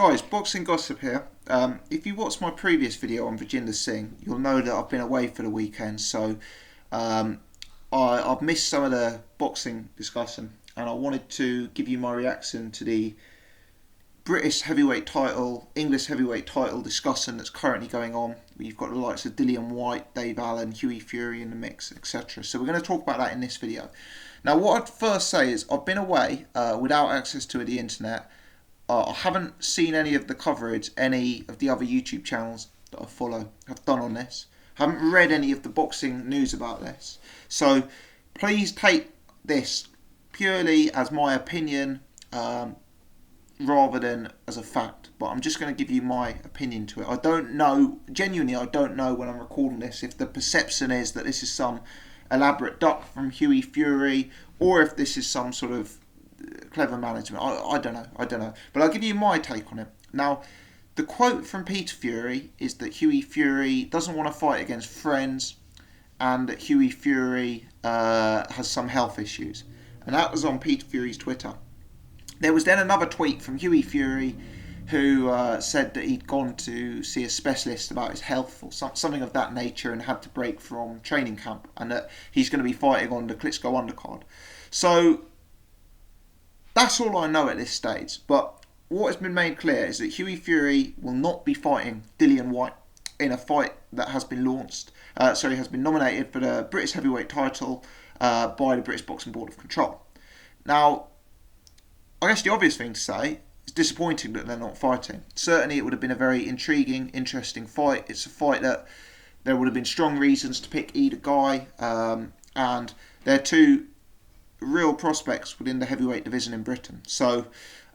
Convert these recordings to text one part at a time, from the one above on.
Guys, boxing gossip here. If you watched my previous video on Virginia Singh, you'll know that I've been away for the weekend, so um, I've missed some of the boxing discussion, and I wanted to give you my reaction to the British heavyweight title, English heavyweight title discussion that's currently going on. You've got the likes of Dillian, Whyte, Dave Allen, Hughie Fury in the mix, etc. So we're going to talk about that in this video. Now, what I'd first say is I've been away without access to the internet. I haven't seen any of the coverage any of the other YouTube channels that I follow have done on this. I haven't read any of the boxing news about this. So please take this purely as my opinion rather than as a fact. But I'm just going to give you my opinion to it. I don't know, genuinely I don't know when I'm recording this if the perception is that this is some elaborate duck from Hughie Fury or if this is some sort of clever management. I don't know. But I'll give you my take on it. Now, the quote from Peter Fury is that Hughie Fury doesn't want to fight against friends and that Hughie Fury has some health issues. And that was on Peter Fury's Twitter. There was then another tweet from Hughie Fury who said that he'd gone to see a specialist about his health or something of that nature and had to break from training camp and that he's going to be fighting on the Klitschko undercard. So that's all I know at this stage. But what has been made clear is that Hughie Fury will not be fighting Dillian Whyte in a fight that has been has been nominated for the British heavyweight title by the British Boxing Board of Control. Now, I guess the obvious thing to say, it's disappointing that they're not fighting. Certainly it would have been a very intriguing, interesting fight. It's a fight that there would have been strong reasons to pick either guy, and they're two real prospects within the heavyweight division in Britain. So,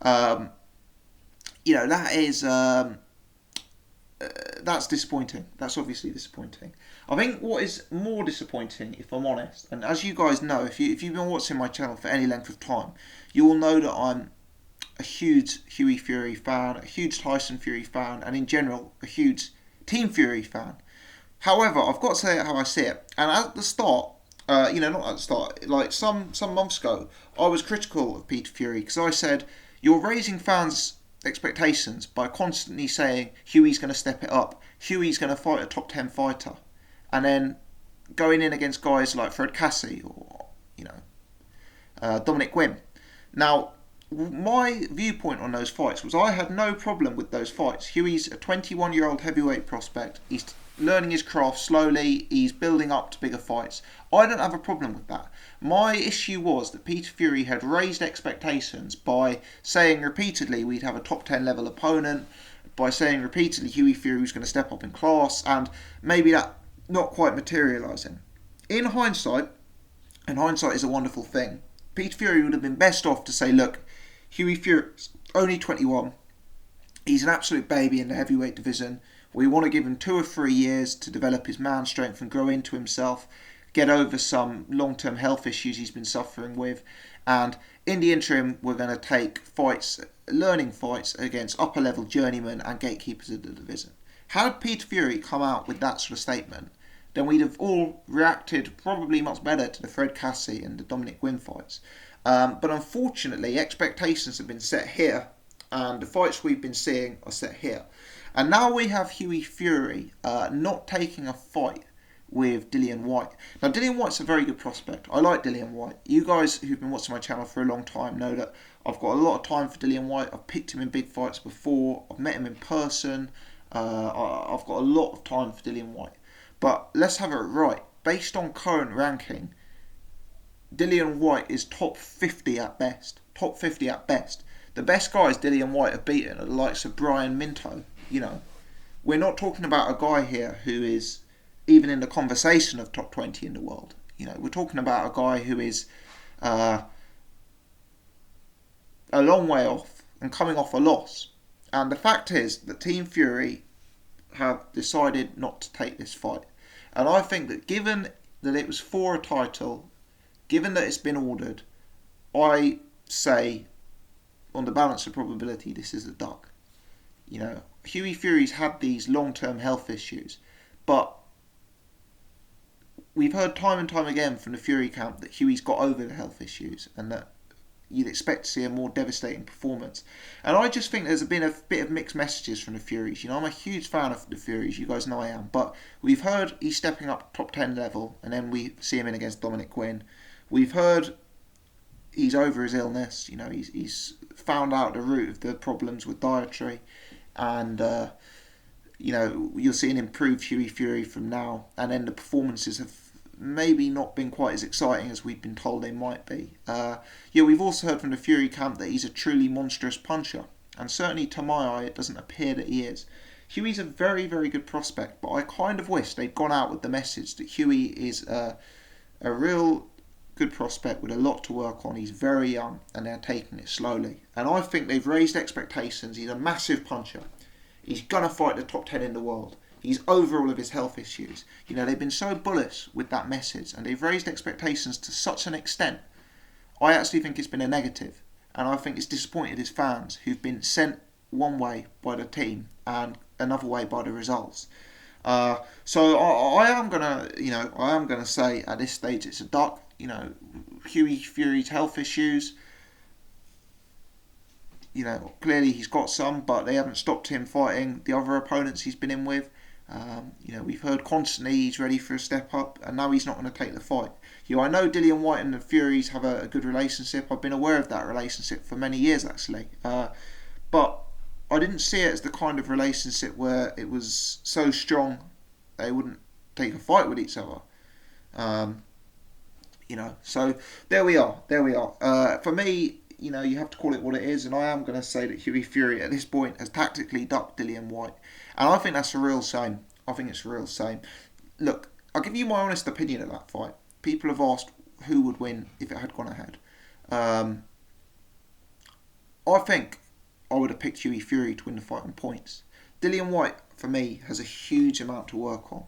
that is that's disappointing. That's obviously disappointing. I think what is more disappointing, if I'm honest, and as you guys know, if you've been watching my channel for any length of time, you will know that I'm a huge Hughie Fury fan, a huge Tyson Fury fan, and in general, a huge Team Fury fan. However, I've got to say it how I see it. And at the start, not at the start, like some months ago, I was critical of Peter Fury because I said, you're raising fans' expectations by constantly saying Hughie's going to step it up, Hughie's going to fight a top 10 fighter, and then going in against guys like Fred Cassie or, Dominic Gwynn. Now, my viewpoint on those fights was I had no problem with those fights. Hughie's a 21-year-old heavyweight prospect. He's learning his craft slowly. He's building up to bigger fights. I don't have a problem with that. My issue was that Peter Fury had raised expectations by saying repeatedly we'd have a top 10 level opponent, by saying repeatedly Hughie Fury was going to step up in class, and maybe that not quite materialising. In hindsight, and hindsight is a wonderful thing, Peter Fury would have been best off to say, look, Hughie Fury's only 21. He's an absolute baby in the heavyweight division. We want to give him 2 or 3 years to develop his man strength and grow into himself, get over some long-term health issues he's been suffering with, and in the interim we're going to take fights, learning fights against upper-level journeymen and gatekeepers of the division. Had Peter Fury come out with that sort of statement, then we'd have all reacted probably much better to the Fred Cassie and the Dominic Gwynn fights. But unfortunately, expectations have been set here, and the fights we've been seeing are set here. And now we have Hughie Fury not taking a fight with Dillian Whyte. Now, Dillian Whyte's a very good prospect. I like Dillian Whyte. You guys who've been watching my channel for a long time know that I've got a lot of time for Dillian Whyte. I've picked him in big fights before. I've met him in person. I've got a lot of time for Dillian Whyte. But let's have it right. Based on current ranking, Dillian Whyte is top 50 at best. Top 50 at best. The best guys Dillian Whyte have beaten are the likes of Brian Minto. We're not talking about a guy here who is even in the conversation of top 20 in the world. We're talking about a guy who is a long way off and coming off a loss. And the fact is that Team Fury have decided not to take this fight. And I think that given that it was for a title, given that it's been ordered, I say on the balance of probability this is a duck. Hughie Fury's had these long-term health issues, but we've heard time and time again from the Fury camp that Hughie's got over the health issues and that you'd expect to see a more devastating performance. And I just think there's been a bit of mixed messages from the Furies. I'm a huge fan of the Furies, you guys know I am, but we've heard he's stepping up top 10 level, and then we see him in against Dominic Quinn. We've heard he's over his illness, he's found out the root of the problems with dietary, and you'll see an improved Hughie Fury from now, and then the performances have maybe not been quite as exciting as we've been told they might be. We've also heard from the Fury camp that he's a truly monstrous puncher, and certainly to my eye it doesn't appear that he is. Hughie's a very, very good prospect, but I kind of wish they'd gone out with the message that Hughie is a real good prospect with a lot to work on. He's very young and they're taking it slowly, and I think they've raised expectations. He's a massive puncher. He's going to fight the top 10 in the world. He's over all of his health issues. They've been so bullish with that message, and they've raised expectations to such an extent. I actually think it's been a negative, and I think it's disappointed his fans, who've been sent one way by the team and another way by the results. So I am gonna say at this stage it's a duck. Hughie Fury's health issues. Clearly he's got some, but they haven't stopped him fighting the other opponents he's been in with. We've heard constantly he's ready for a step up, and now he's not going to take the fight. I know Dillian Whyte and the Furies have a good relationship. I've been aware of that relationship for many years actually, but I didn't see it as the kind of relationship where it was so strong they wouldn't take a fight with each other. So there we are. For me, you have to call it what it is, and I am going to say that Hughie Fury at this point has tactically ducked Dillian Whyte, and I think that's a real shame. I think it's a real shame. Look, I'll give you my honest opinion of that fight. People have asked who would win if it had gone ahead. I think I would have picked Hughie Fury to win the fight on points. Dillian Whyte, for me, has a huge amount to work on.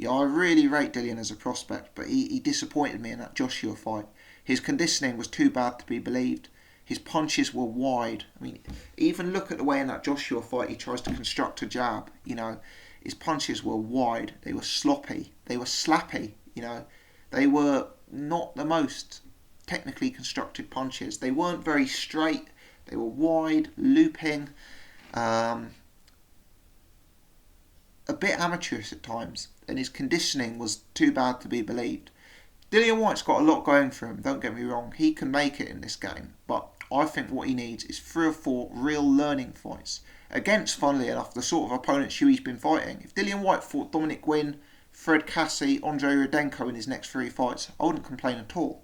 I really rate Dillian as a prospect, but he disappointed me in that Joshua fight. His conditioning was too bad to be believed. His punches were wide. Even look at the way in that Joshua fight he tries to construct a jab. His punches were wide. They were sloppy. They were slappy. They were not the most technically constructed punches. They weren't very straight. They were wide, looping, a bit amateurish at times, and his conditioning was too bad to be believed. Dillian Whyte's got a lot going for him, don't get me wrong. He can make it in this game, but I think what he needs is 3 or 4 real learning fights against, funnily enough, the sort of opponents Hughie's been fighting. If Dillian Whyte fought Dominic Quinn, Fred Cassie, Andre Rudenko in his next 3 fights, I wouldn't complain at all.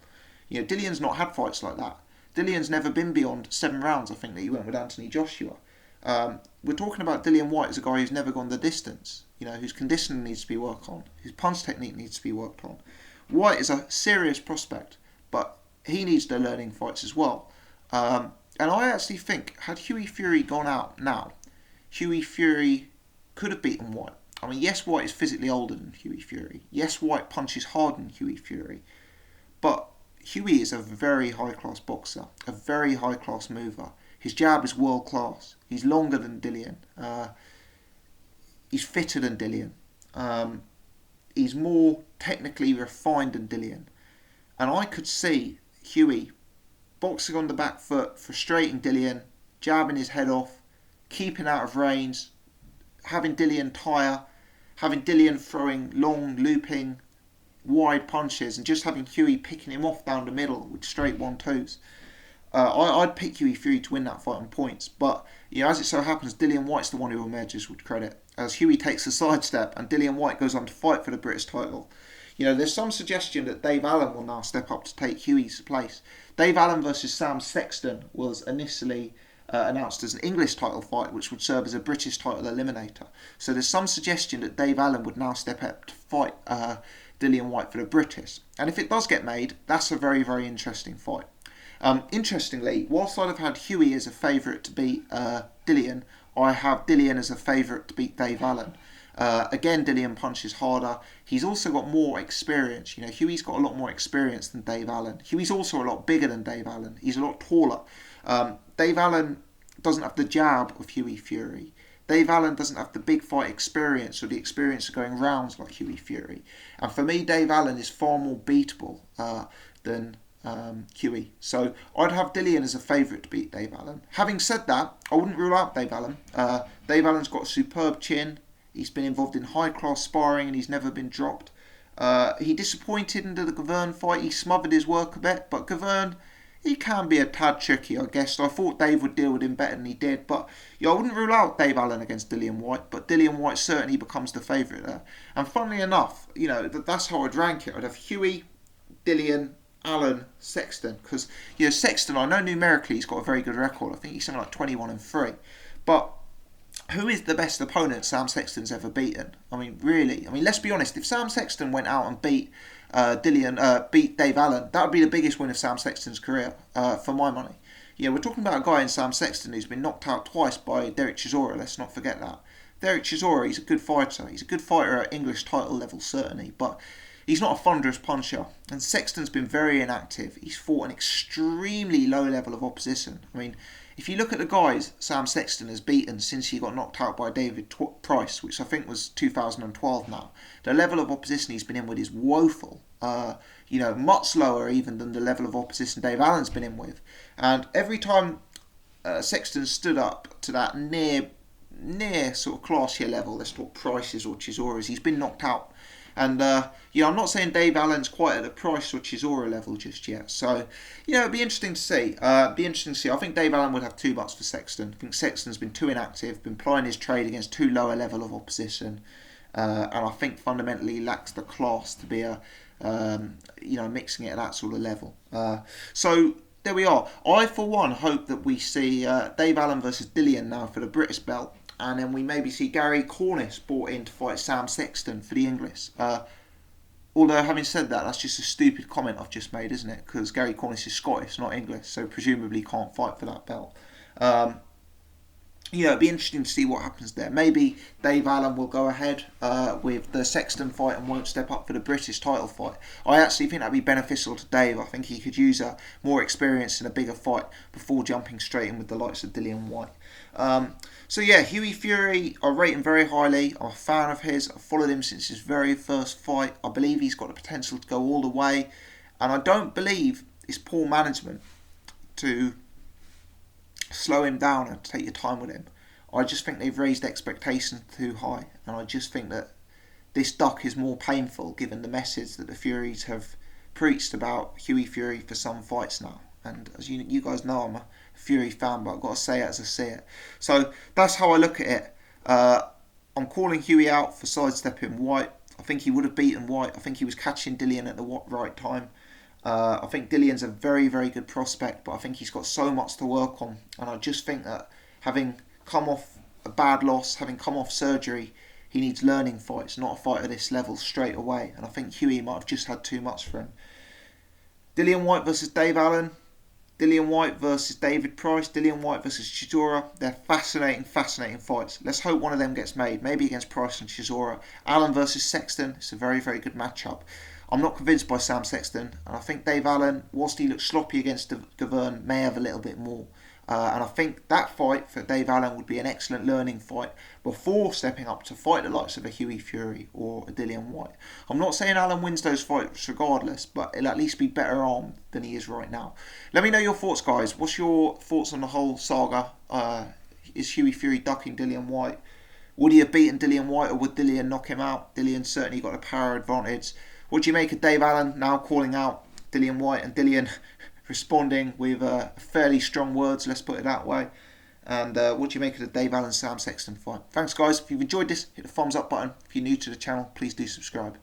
Dillian's not had fights like that. Dillian's never been beyond 7 rounds, I think, that he went with Anthony Joshua. We're talking about Dillian Whyte as a guy who's never gone the distance, whose conditioning needs to be worked on, whose punch technique needs to be worked on. Whyte is a serious prospect, but he needs the learning fights as well. And I actually think, had Hughie Fury gone out now, Hughie Fury could have beaten Whyte. Yes, Whyte is physically older than Hughie Fury. Yes, Whyte punches harder than Hughie Fury. But Hughie is a very high-class boxer, a very high-class mover. His jab is world-class. He's longer than Dillian. He's fitter than Dillian. He's more technically refined than Dillian. And I could see Hughie boxing on the back foot, frustrating Dillian, jabbing his head off, keeping out of range, having Dillian tire, having Dillian throwing long, looping, wide punches, and just having Hughie picking him off down the middle with straight 1-2s. I'd pick Hughie Fury to win that fight on points, but as it so happens, Dillian Whyte's the one who emerges with credit, as Hughie takes a sidestep and Dillian Whyte goes on to fight for the British title. There's some suggestion that Dave Allen will now step up to take Hughie's place. Dave Allen versus Sam Sexton was initially announced as an English title fight, which would serve as a British title eliminator. So there's some suggestion that Dave Allen would now step up to fight Dillian Whyte for the British. And if it does get made, that's a very, very interesting fight. Interestingly, whilst I'd have had Hughie as a favourite to beat Dillian, I have Dillian as a favourite to beat Dave Allen. Again, Dillian punches harder. He's also got more experience. Hughie's got a lot more experience than Dave Allen. Hughie's also a lot bigger than Dave Allen. He's a lot taller. Dave Allen doesn't have the jab of Hughie Fury. Dave Allen doesn't have the big fight experience or the experience of going rounds like Hughie Fury. And for me, Dave Allen is far more beatable than Hughie. So I'd have Dillian as a favourite to beat Dave Allen. Having said that, I wouldn't rule out Dave Allen. Dave Allen's got a superb chin. He's been involved in high-class sparring and he's never been dropped. He disappointed in the Gavern fight. He smothered his work a bit, but Gavern, he can be a tad tricky, I guess. I thought Dave would deal with him better than he did, but yeah, I wouldn't rule out Dave Allen against Dillian Whyte, but Dillian Whyte certainly becomes the favourite there. And funnily enough, you know, that's how I'd rank it. I'd have Hughie, Dillian, Allen, Sexton, because you know Sexton, I know numerically he's got a very good record. I think he's something like 21-3, but who is the best opponent Sam Sexton's ever beaten? I mean, really. I mean, let's be honest. If Sam Sexton went out and beat beat Dave Allen, that would be the biggest win of Sam Sexton's career, for my money. Yeah, we're talking about a guy in Sam Sexton who's been knocked out twice by Derek Chisora. Let's not forget that. Derek Chisora, he's a good fighter. He's a good fighter at English title level, certainly, but he's not a thunderous puncher. And Sexton's been very inactive. He's fought an extremely low level of opposition. I mean, if you look at the guys Sam Sexton has beaten since he got knocked out by David Price, which I think was 2012 now, the level of opposition he's been in with is woeful. You know, much lower even than the level of opposition Dave Allen's been in with. And every time Sexton stood up to that near sort of classier level, let's talk Prices or Chisoras, he's been knocked out. And yeah, I'm not saying Dave Allen's quite at the Price or Chisora level just yet. So, you know, it'd be interesting to see. I think Dave Allen would have too much for Sexton. I think Sexton's been too inactive, been plying his trade against too low a level of opposition. And I think fundamentally he lacks the class to be mixing it at that sort of level. So there we are. I, for one, hope that we see Dave Allen versus Dillian now for the British belt. And then we maybe see Gary Cornish brought in to fight Sam Sexton for the English. Although, having said that, that's just a stupid comment I've just made, isn't it? Because Gary Cornish is Scottish, not English, so presumably can't fight for that belt. It'd be interesting to see what happens there. Maybe Dave Allen will go ahead with the Sexton fight and won't step up for the British title fight. I actually think that'd be beneficial to Dave. I think he could use more experience in a bigger fight before jumping straight in with the likes of Dillian Whyte. So yeah, Hughie Fury, I rate him very highly. I'm a fan of his. I've followed him since his very first fight. I believe he's got the potential to go all the way. And I don't believe it's poor management to slow him down and take your time with him. I just think they've raised expectations too high. And I just think that this duck is more painful given the message that the Furies have preached about Hughie Fury for some fights now. And as you guys know, I'm a Fury fan, but I've got to say it as I see it. So that's how I look at it. I'm calling Hughie out for sidestepping Whyte. I think he would have beaten Whyte. I think he was catching Dillian at the right time. I think Dillian's a very, very good prospect, but I think he's got so much to work on. And I just think that having come off a bad loss, having come off surgery, he needs learning fights, not a fight at this level straight away. And I think Hughie might have just had too much for him. Dillian Whyte versus Dave Allen. Dillian Whyte versus David Price, Dillian Whyte versus Chisora. They're fascinating fights. Let's hope one of them gets made, maybe against Price and Chisora. Allen versus Sexton, it's a very, very good matchup. I'm not convinced by Sam Sexton, and I think Dave Allen, whilst he looks sloppy against Gavern, may have a little bit more. And I think that fight for Dave Allen would be an excellent learning fight before stepping up to fight the likes of a Hughie Fury or a Dillian Whyte. I'm not saying Allen wins those fights regardless, but he'll at least be better armed than he is right now. Let me know your thoughts, guys. What's your thoughts on the whole saga? Is Hughie Fury ducking Dillian Whyte? Would he have beaten Dillian Whyte, or would Dillian knock him out? Dillian's certainly got a power advantage. What do you make of Dave Allen now calling out Dillian Whyte, and Dillian responding with fairly strong words, let's put it that way? And what do you make of the Dave Allen Sam Sexton fight? Thanks, guys. If you've enjoyed this, hit the thumbs up button. If you're new to the channel, please do subscribe.